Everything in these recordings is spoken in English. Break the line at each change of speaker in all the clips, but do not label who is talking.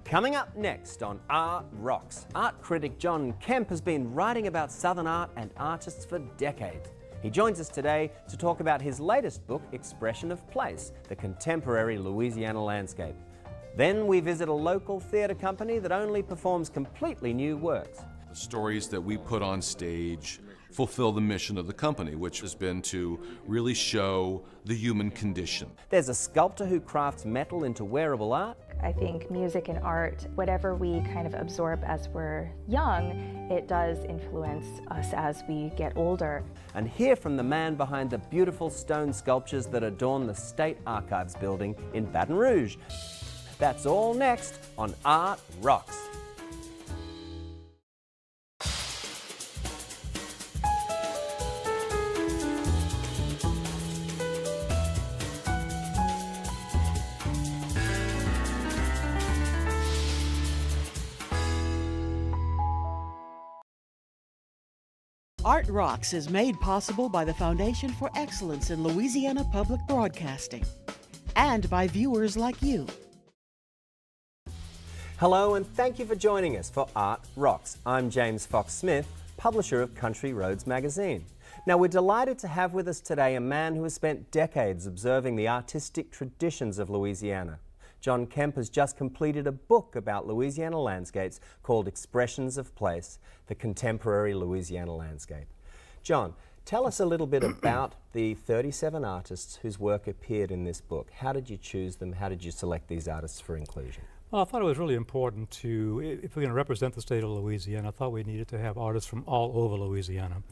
Coming up next on Art Rocks, art critic John Kemp has been writing about Southern art and artists for decades. He joins us today to talk about his latest book, Expression of Place, the Contemporary Louisiana Landscape. Then we visit a local theatre company that only performs completely new works.
The stories that we put on stage fulfill the mission of the company, which has been to really show the human condition.
There's a sculptor who crafts metal into wearable art.
I think music and art, whatever we kind of absorb as we're young, it does influence us as we get older.
And hear from the man behind the beautiful stone sculptures that adorn the State Archives building in Baton Rouge. That's all next on Art Rocks.
Art Rocks is made possible by the Foundation for Excellence in Louisiana Public Broadcasting and by viewers like you.
Hello and thank you for joining us for Art Rocks. I'm James Fox Smith, publisher of Country Roads magazine. Now we're delighted to have with us today a man who has spent decades observing the artistic traditions of Louisiana. John Kemp has just completed a book about Louisiana landscapes called Expressions of Place, the Contemporary Louisiana Landscape. John, tell us a little bit about the 37 artists whose work appeared in this book. How did you choose them? How did you select these artists for inclusion?
Well, I thought it was really important to, if we're going to represent the state of Louisiana, I thought we needed to have artists from all over Louisiana.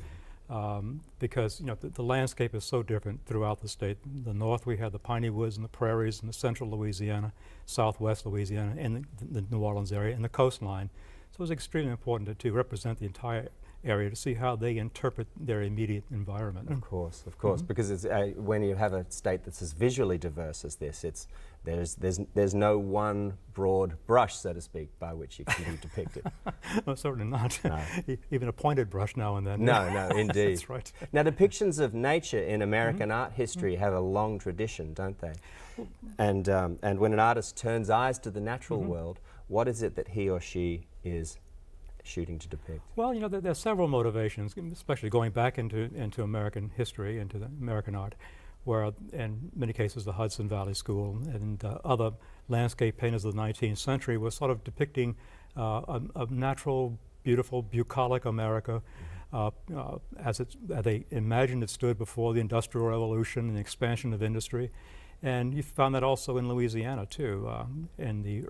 Because the landscape is so different throughout the state. The north we have the piney woods and the prairies and the central Louisiana, southwest Louisiana, and the New Orleans area and the coastline. So it was extremely important to represent the entire area to see how they interpret their immediate environment.
Of course, because it's, when you have a state that's as visually diverse as this, there's no one broad brush, so to speak, by which you can be depicted.
No, certainly not.
No.
Even a pointed brush now and then.
No, indeed.
That's right.
Now, depictions of nature in American art history have a long tradition, don't they? And when an artist turns eyes to the natural world, what is it that he or she is shooting to depict? Well,
there are several motivations, especially going back into American history, into the American art, where in many cases the Hudson Valley School and other landscape painters of the 19th century were sort of depicting a natural, beautiful, bucolic America as they imagined it stood before the Industrial Revolution and the expansion of industry. And you found that also in Louisiana too, in the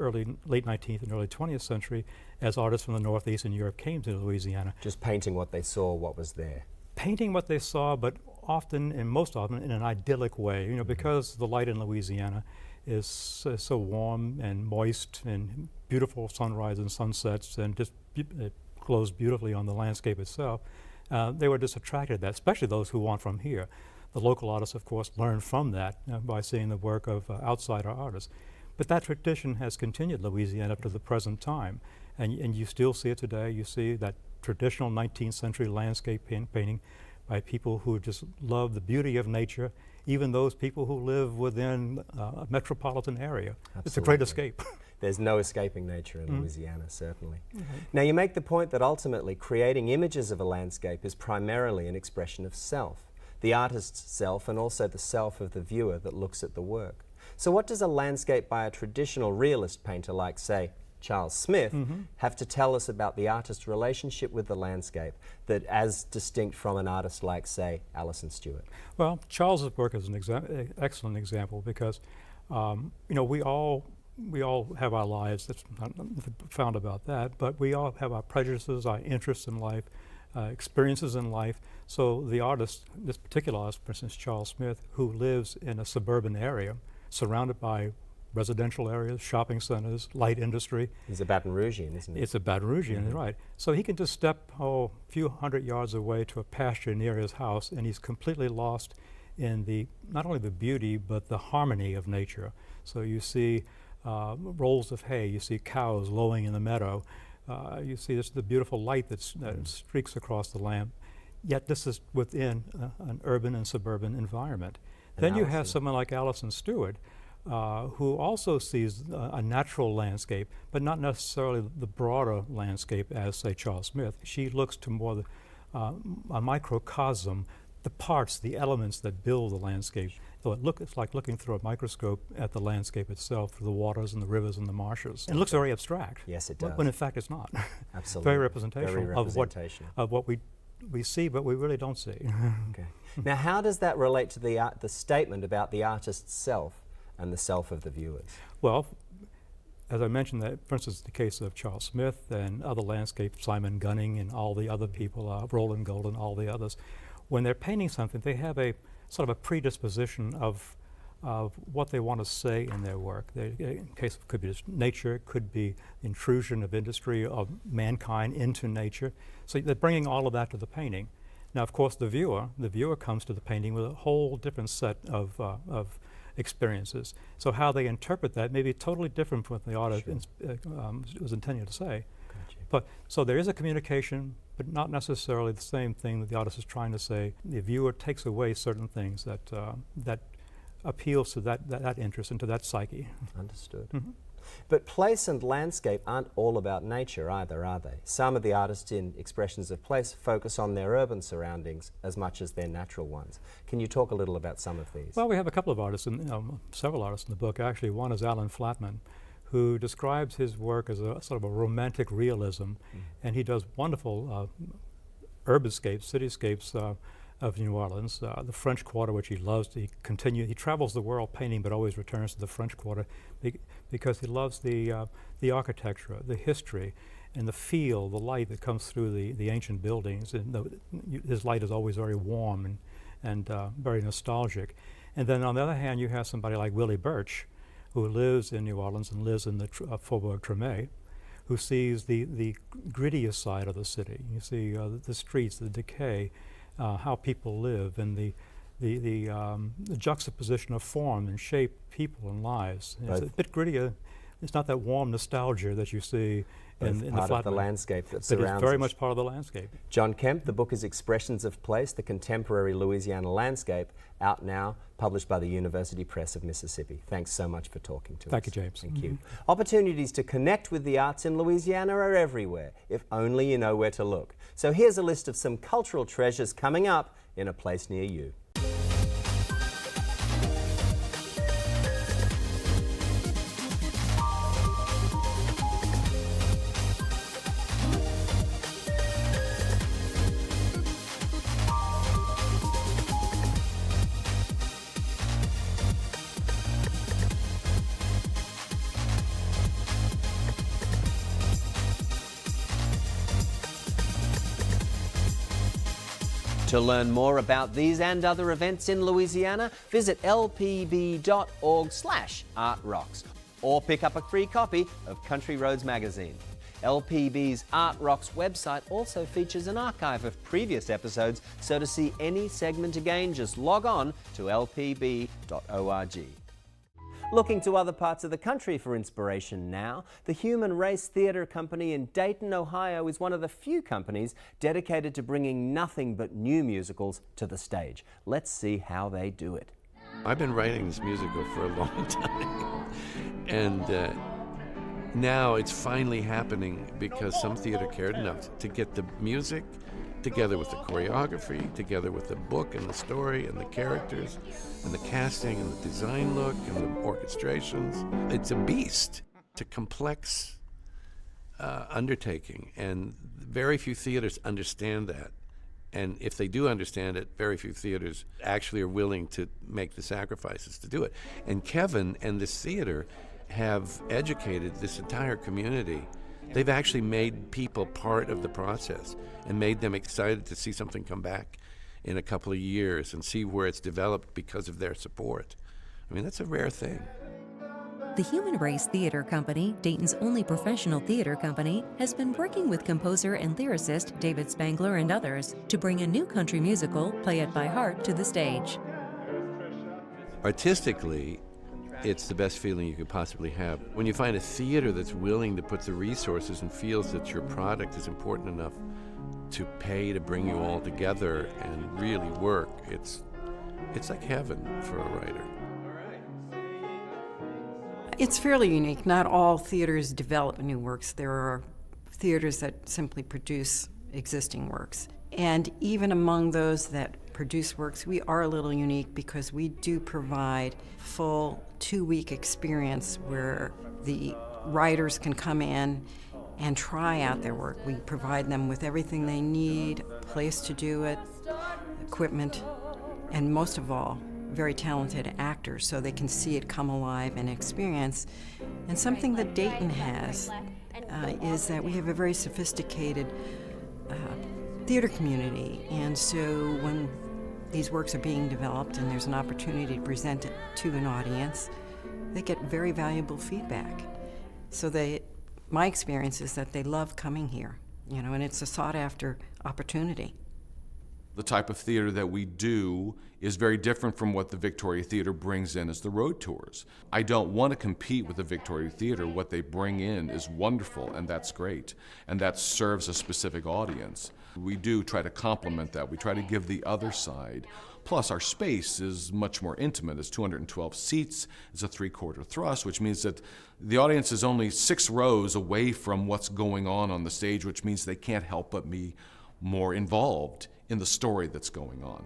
late 19th and early 20th century, as artists from the Northeast and Europe came to Louisiana.
Just painting what they saw, what was there.
Painting what they saw, but often, and most often, in an idyllic way. Because the light in Louisiana is so warm and moist and beautiful sunrise and sunsets, and just it glows beautifully on the landscape itself. They were just attracted to that, especially those who want from here. The local artists, of course, learn from that by seeing the work of outsider artists. But that tradition has continued in Louisiana up to the present time. And you still see it today. You see that traditional 19th century landscape painting by people who just love the beauty of nature, even those people who live within a metropolitan area. Absolutely. It's a great escape.
There's no escaping nature in Louisiana, certainly. Now, you make the point that ultimately creating images of a landscape is primarily an expression of self. The artist's self and also the self of the viewer that looks at the work. So what does a landscape by a traditional realist painter like, say, Charles Smith, have to tell us about the artist's relationship with the landscape, that as distinct from an artist like, say, Alison Stewart?
Well, Charles's work is an excellent example because, we all have our lives. That's not profound about that, but we all have our prejudices, our interests in life, experiences in life. So the artist, this particular artist, for instance, Charles Smith, who lives in a suburban area, surrounded by residential areas, shopping centers, light industry.
He's a Baton Rougean, isn't he?
It's a Baton Rougean, right. So he can just step a few hundred yards away to a pasture near his house, and he's completely lost in not only the beauty, but the harmony of nature. So you see rolls of hay, you see cows lowing in the meadow, you see the beautiful light that streaks across the land. Yet this is within an urban and suburban environment. Then you have someone like Alison Stewart, who also sees a natural landscape, but not necessarily the broader landscape as, say, Charles Smith. She looks to more a microcosm, the parts, the elements that build the landscape. So it's like looking through a microscope at the landscape itself, through the waters and the rivers and the marshes. It looks very abstract.
Yes, it does.
When in fact it's not.
Absolutely.
Very representational,
Very representational.
of what we see, but we really don't see.
Okay. Now, how does that relate to the statement about the artist's self and the self of the viewers?
Well, as I mentioned, that, for instance, the case of Charles Smith and other landscape, Simon Gunning and all the other people, Roland Gold and all the others, when they're painting something, they have a sort of a predisposition of what they want to say in their work. In case it could be just nature, it could be intrusion of industry, of mankind into nature. So they're bringing all of that to the painting. Now, of course, the viewer comes to the painting with a whole different set of experiences. So how they interpret that may be totally different from what the artist was intending to say. But so there is a communication, but not necessarily the same thing that the artist is trying to say. The viewer takes away certain things that appeals to that interest and to that psyche.
Understood. Mm-hmm. But place and landscape aren't all about nature either, are they? Some of the artists in expressions of place focus on their urban surroundings as much as their natural ones. Can you talk a little about some of these?
Well, we have a couple of artists, several artists in the book actually. One is Alan Flatman, who describes his work as a sort of a romantic realism, and he does wonderful urbiscapes, cityscapes of New Orleans. The French Quarter, which he loves, he travels the world painting, but always returns to the French Quarter because he loves the architecture, the history, and the feel, the light that comes through the ancient buildings. And his light is always very warm and very nostalgic. And then on the other hand, you have somebody like Willie Birch, who lives in New Orleans and lives in the Faubourg Treme, who sees the grittiest side of the city. You see the streets, the decay, how people live, and the juxtaposition of form and shape, people and lives. It's a bit grittier. It's not that warm nostalgia that you see in the flat
part of the landscape that
but
surrounds
it's very
us.
much part of the landscape.
John Kemp, the book is Expressions of Place, the Contemporary Louisiana Landscape, out now, published by the University Press of Mississippi. Thanks so much for talking to us.
Thank you, James.
Thank you. Opportunities to connect with the arts in Louisiana are everywhere, if only you know where to look. So here's a list of some cultural treasures coming up in a place near you. To learn more about these and other events in Louisiana, visit lpb.org/artrocks or pick up a free copy of Country Roads magazine. LPB's Art Rocks website also features an archive of previous episodes, so to see any segment again, just log on to lpb.org. Looking to other parts of the country for inspiration now, the Human Race Theatre Company in Dayton, Ohio is one of the few companies dedicated to bringing nothing but new musicals to the stage. Let's see how they do it.
I've been writing this musical for a long time, and now it's finally happening because some theater cared enough to get the music together with the choreography, together with the book and the story and the characters and the casting and the design look and the orchestrations. It's a beast. It's a complex undertaking, and very few theaters understand that. And if they do understand it, very few theaters actually are willing to make the sacrifices to do it. And Kevin and this theater have educated this entire community. They've actually made people part of the process and made them excited to see something come back in a couple of years and see where it's developed because of their support. I mean, that's a rare thing.
The Human Race Theatre Company, Dayton's only professional theater company, has been working with composer and lyricist David Spangler and others to bring a new country musical, Play It by Heart, to the stage.
Artistically, it's the best feeling you could possibly have. When you find a theater that's willing to put the resources and feels that your product is important enough to pay to bring you all together and really work, it's like heaven for a writer.
It's fairly unique. Not all theaters develop new works. There are theaters that simply produce existing works. And even among those that produce works, we are a little unique because we do provide full 2-week experience where the writers can come in and try out their work. We provide them with everything they need, a place to do it, equipment, and most of all, very talented actors so they can see it come alive and experience. And something that Dayton has is that we have a very sophisticated theater community, and so when these works are being developed and there's an opportunity to present it to an audience, they get very valuable feedback. So my experience is that they love coming here, and it's a sought-after opportunity.
The type of theater that we do is very different from what the Victoria Theater brings in as the road tours. I don't want to compete with the Victoria Theater. What they bring in is wonderful, and that's great, and that serves a specific audience. We do try to complement that. We try to give the other side. Plus, our space is much more intimate. It's 212 seats. It's a 3/4 thrust, which means that the audience is only 6 rows away from what's going on the stage, which means they can't help but be more involved in the story that's going on.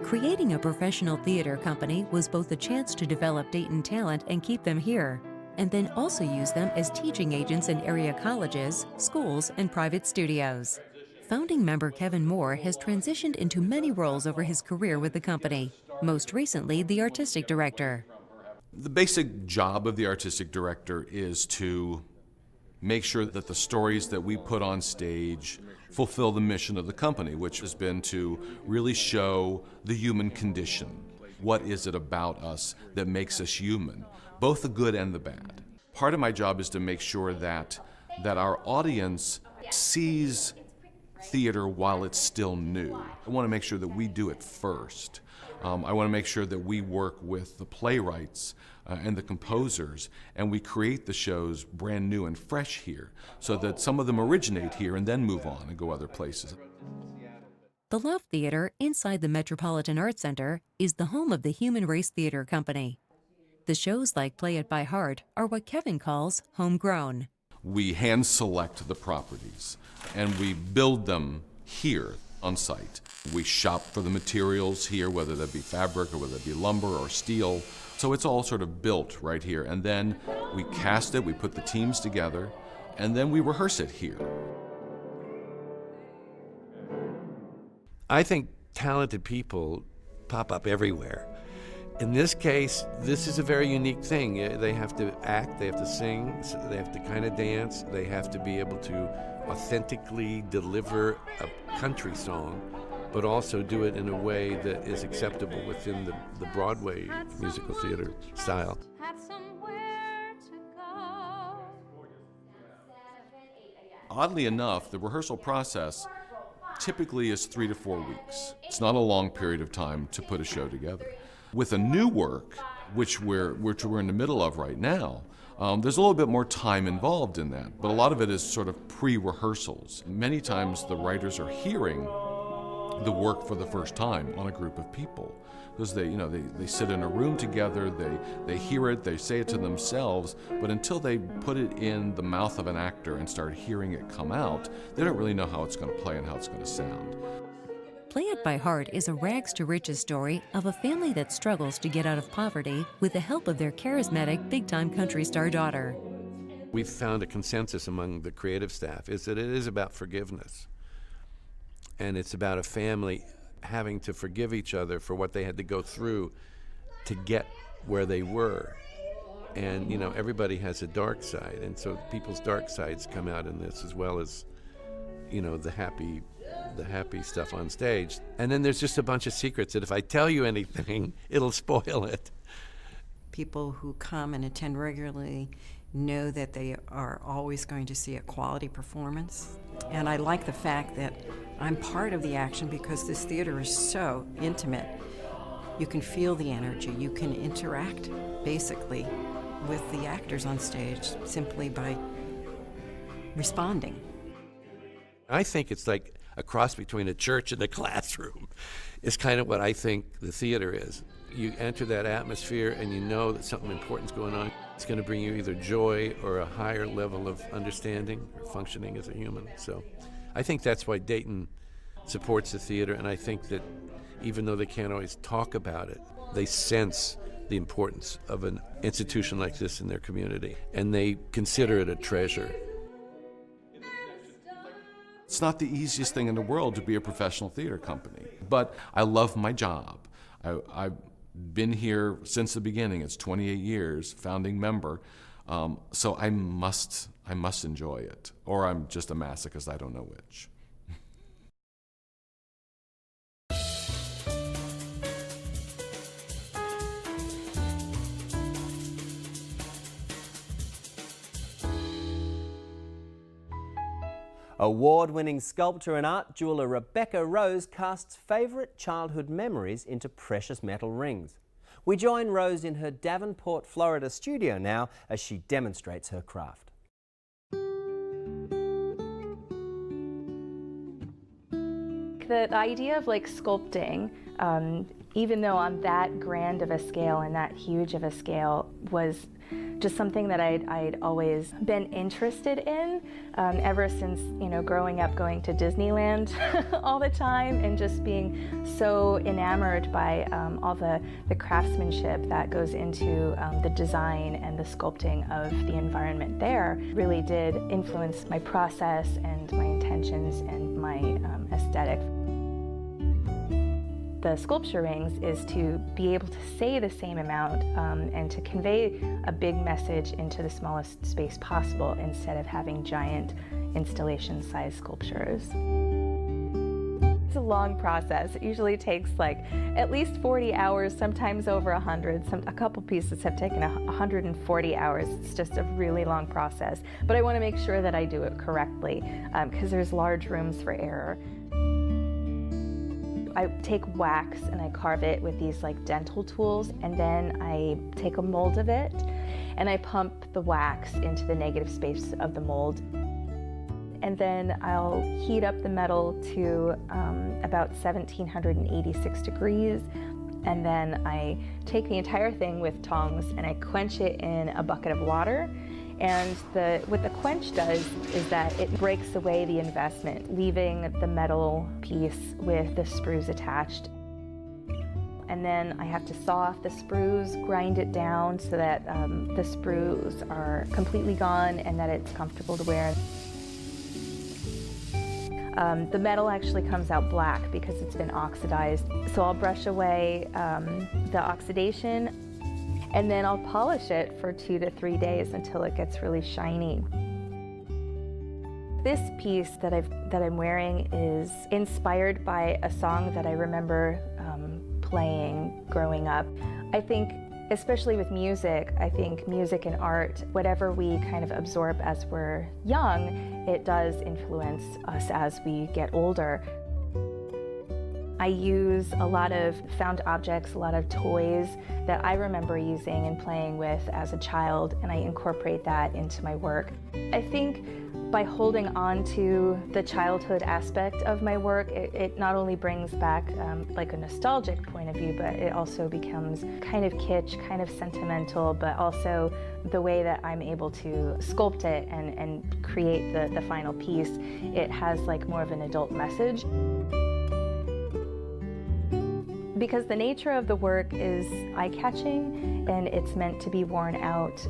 Creating a professional theater company was both a chance to develop Dayton talent and keep them here, and then also use them as teaching agents in area colleges, schools, and private studios. Founding member Kevin Moore has transitioned into many roles over his career with the company, most recently the artistic director.
The basic job of the artistic director is to make sure that the stories that we put on stage fulfill the mission of the company, which has been to really show the human condition. What is it about us that makes us human, both the good and the bad? Part of my job is to make sure that our audience sees theater while it's still new. I want to make sure that we do it first. I want to make sure that we work with the playwrights and the composers, and we create the shows brand new and fresh here, so that some of them originate here and then move on and go other places.
The Love Theater inside the Metropolitan Arts Center is the home of the Human Race Theater Company. The shows like Play It by Heart are what Kevin calls homegrown.
We hand select the properties and we build them here on site. We shop for the materials here, whether that be fabric or whether it be lumber or steel. So it's all sort of built right here. And then we cast it, we put the teams together, and then we rehearse it here.
I think talented people pop up everywhere. In this case, this is a very unique thing. They have to act, they have to sing, they have to kind of dance, they have to be able to authentically deliver a country song, but also do it in a way that is acceptable within the Broadway musical theater style.
Oddly enough, the rehearsal process typically is 3 to 4 weeks. It's not a long period of time to put a show together. With a new work, which we're in the middle of right now, there's a little bit more time involved in that, but a lot of it is sort of pre-rehearsals. Many times the writers are hearing the work for the first time on a group of people, because they sit in a room together, they hear it, they say it to themselves, but until they put it in the mouth of an actor and start hearing it come out, they don't really know how it's going to play and how it's going to sound.
Play It by Heart is a rags to riches story of a family that struggles to get out of poverty with the help of their charismatic, big-time country star daughter.
We've found a consensus among the creative staff is that it is about forgiveness. And it's about a family having to forgive each other for what they had to go through to get where they were. And, everybody has a dark side, and so people's dark sides come out in this, as well as, the happy stuff on stage. And then there's just a bunch of secrets that if I tell you anything, it'll spoil it.
People who come and attend regularly know that they are always going to see a quality performance. And I like the fact that I'm part of the action because this theater is so intimate. You can feel the energy. You can interact, basically, with the actors on stage simply by responding.
I think it's like a cross between a church and a classroom. It's kind of what I think the theater is. You enter that atmosphere and you know that something important's going on. It's going to bring you either joy or a higher level of understanding or functioning as a human. So I think that's why Dayton supports the theater, and I think that even though they can't always talk about it, they sense the importance of an institution like this in their community, and they consider it a treasure.
It's not the easiest thing in the world to be a professional theater company, but I love my job. I've been here since the beginning. It's 28 years, founding member, so I must enjoy it, or I'm just a masochist, I don't know which.
Award-winning sculptor and art jeweler Rebecca Rose casts favourite childhood memories into precious metal rings. We join Rose in her Davenport, Florida studio now as she demonstrates her craft.
The idea of sculpting, even though on that grand of a scale and that huge of a scale, was just something that I'd always been interested in ever since, growing up going to Disneyland all the time and just being so enamored by all the craftsmanship that goes into the design and the sculpting of the environment there. Really did influence my process and my intentions and my aesthetic. The Sculpturings is to be able to say the same amount and to convey a big message into the smallest space possible instead of having giant installation-sized sculptures. It's a long process. It usually takes at least 40 hours, sometimes over 100. A couple pieces have taken 140 hours. It's just a really long process. But I want to make sure that I do it correctly because there's large rooms for error. I take wax and I carve it with these dental tools, and then I take a mold of it and I pump the wax into the negative space of the mold. And then I'll heat up the metal to about 1786 degrees, and then I take the entire thing with tongs and I quench it in a bucket of water. And what the quench does is that it breaks away the investment, leaving the metal piece with the sprues attached. And then I have to saw off the sprues, grind it down so that the sprues are completely gone and that it's comfortable to wear. The metal actually comes out black because it's been oxidized. So I'll brush away the oxidation, and then I'll polish it for 2 to 3 days until it gets really shiny. This piece that I'm wearing is inspired by a song that I remember playing growing up. I think, especially with music, I think music and art, whatever we kind of absorb as we're young, it does influence us as we get older. I use a lot of found objects, a lot of toys that I remember using and playing with as a child, and I incorporate that into my work. I think by holding on to the childhood aspect of my work, it not only brings back a nostalgic point of view, but it also becomes kind of kitsch, kind of sentimental, but also the way that I'm able to sculpt it and create the final piece, it has more of an adult message. Because the nature of the work is eye-catching and it's meant to be worn out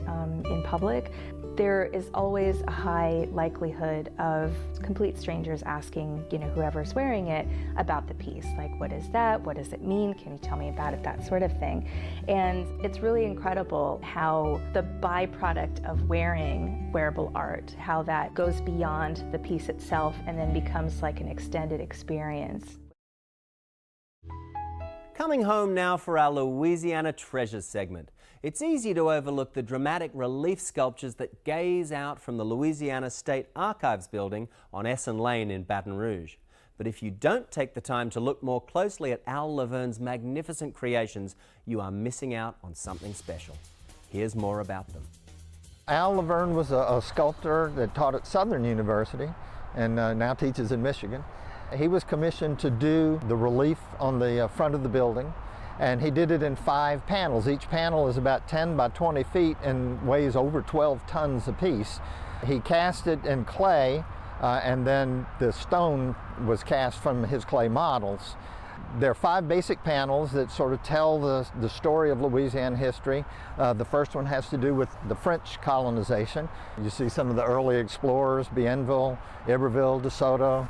in public, there is always a high likelihood of complete strangers asking, whoever's wearing it about the piece. What is that? What does it mean? Can you tell me about it? That sort of thing. And it's really incredible how the byproduct of wearing wearable art, how that goes beyond the piece itself and then becomes an extended experience.
Coming home now for our Louisiana Treasures segment. It's easy to overlook the dramatic relief sculptures that gaze out from the Louisiana State Archives building on Essen Lane in Baton Rouge. But if you don't take the time to look more closely at Al LaVergne's magnificent creations, you are missing out on something special. Here's more about them.
Al LaVergne was a sculptor that taught at Southern University and now teaches in Michigan. He was commissioned to do the relief on the front of the building, And he did it in 5 panels. Each panel is about 10 by 20 feet and weighs over 12 tons apiece. He cast it in clay, and then the stone was cast from his clay models. There are 5 basic panels that sort of tell the story of Louisiana history. The first one has to do with the French colonization. You see some of the early explorers, Bienville, Iberville, De Soto.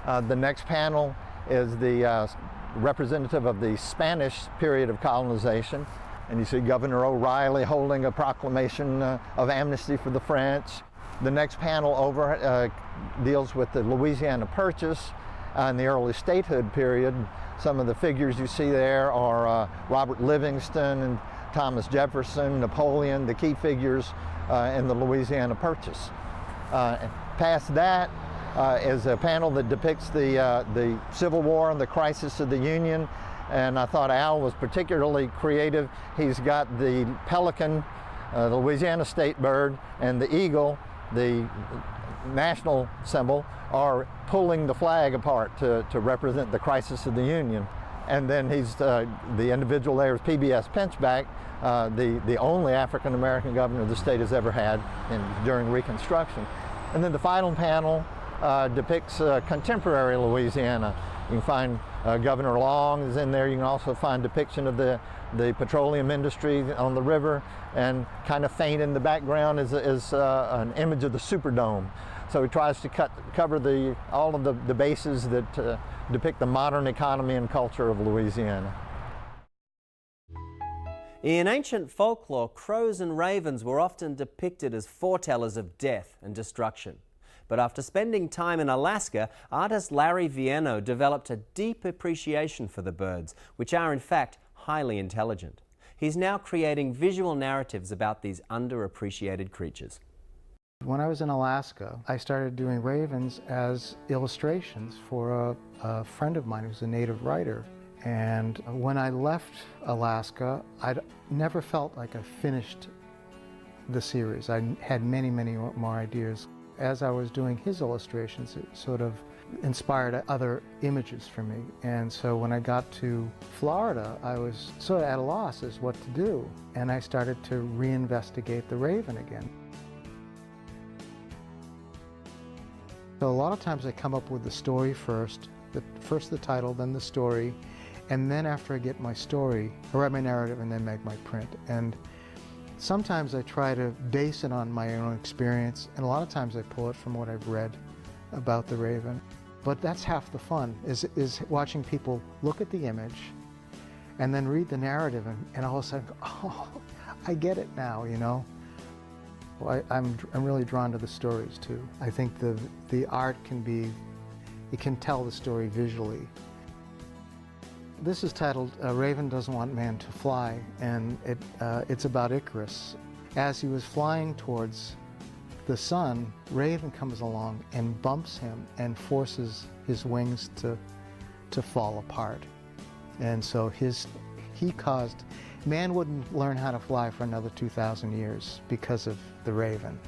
The next panel is the representative of the Spanish period of colonization. And you see Governor O'Reilly holding a proclamation of amnesty for the French. The next panel over deals with the Louisiana Purchase in the early statehood period. Some of the figures you see there are Robert Livingston and Thomas Jefferson, Napoleon, the key figures in the Louisiana Purchase. Past that is a panel that depicts the Civil War and the crisis of the Union, and I thought Al was particularly creative. He's got the pelican, the Louisiana state bird, and the eagle, the national symbol, are pulling the flag apart to represent the crisis of the Union. And then he's the individual there is PBS Pinchback, the only African-American governor the state has ever had during Reconstruction. And then the final panel depicts contemporary Louisiana. You can find Governor Long is in there. You can also find depiction of the petroleum industry on the river, and kind of faint in the background is an image of the Superdome. So he tries to cover all of the bases that depict the modern economy and culture of Louisiana.
In ancient folklore, crows and ravens were often depicted as foretellers of death and destruction. But after spending time in Alaska, artist Larry Vienneau developed a deep appreciation for the birds, which are in fact highly intelligent. He's now creating visual narratives about these underappreciated creatures.
When I was in Alaska, I started doing ravens as illustrations for a friend of mine who's a native writer. And when I left Alaska, I'd never felt like I finished the series. I had many, many more ideas. As I was doing his illustrations, it sort of inspired other images for me. And so when I got to Florida, I was sort of at a loss as what to do. And I started to reinvestigate the raven again. So a lot of times I come up with the story first the title, then the story, and then after I get my story, I write my narrative and then make my print. And sometimes I try to base it on my own experience, and a lot of times I pull it from what I've read about the raven. But that's half the fun, is watching people look at the image and then read the narrative and all of a sudden, oh, I get it now, you know. Well, I'm really drawn to the stories too. I think the art it can tell the story visually. This is titled Raven Doesn't Want Man to Fly, and it's about Icarus. As he was flying towards the sun, Raven comes along and bumps him and forces his wings to fall apart. And so man wouldn't learn how to fly for another 2,000 years because of the raven.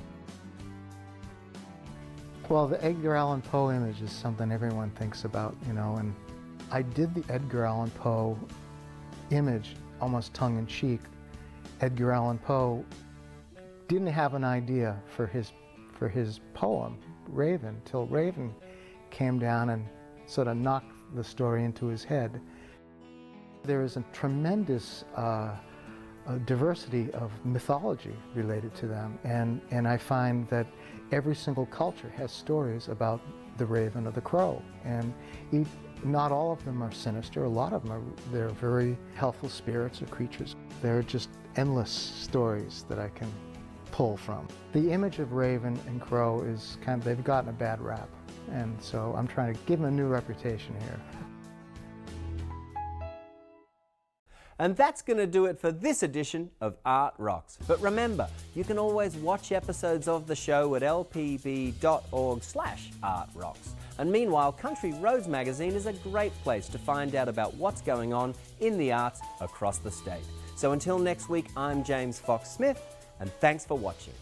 Well, the Edgar Allan Poe image is something everyone thinks about, you know, and I did the Edgar Allan Poe image almost tongue-in-cheek. Edgar Allan Poe didn't have an idea for his poem, Raven, till Raven came down and sort of knocked the story into his head. There is a tremendous diversity of mythology related to them, and I find that every single culture has stories about the raven or the crow, and not all of them are sinister. A lot of them they're very helpful spirits or creatures. There are just endless stories that I can pull from. The image of raven and crow is they've gotten a bad rap, and so I'm trying to give them a new reputation here.
And that's going to do it for this edition of Art Rocks. But remember, you can always watch episodes of the show at lpb.org/artrocks. And meanwhile, Country Roads magazine is a great place to find out about what's going on in the arts across the state. So until next week, I'm James Fox Smith, and thanks for watching.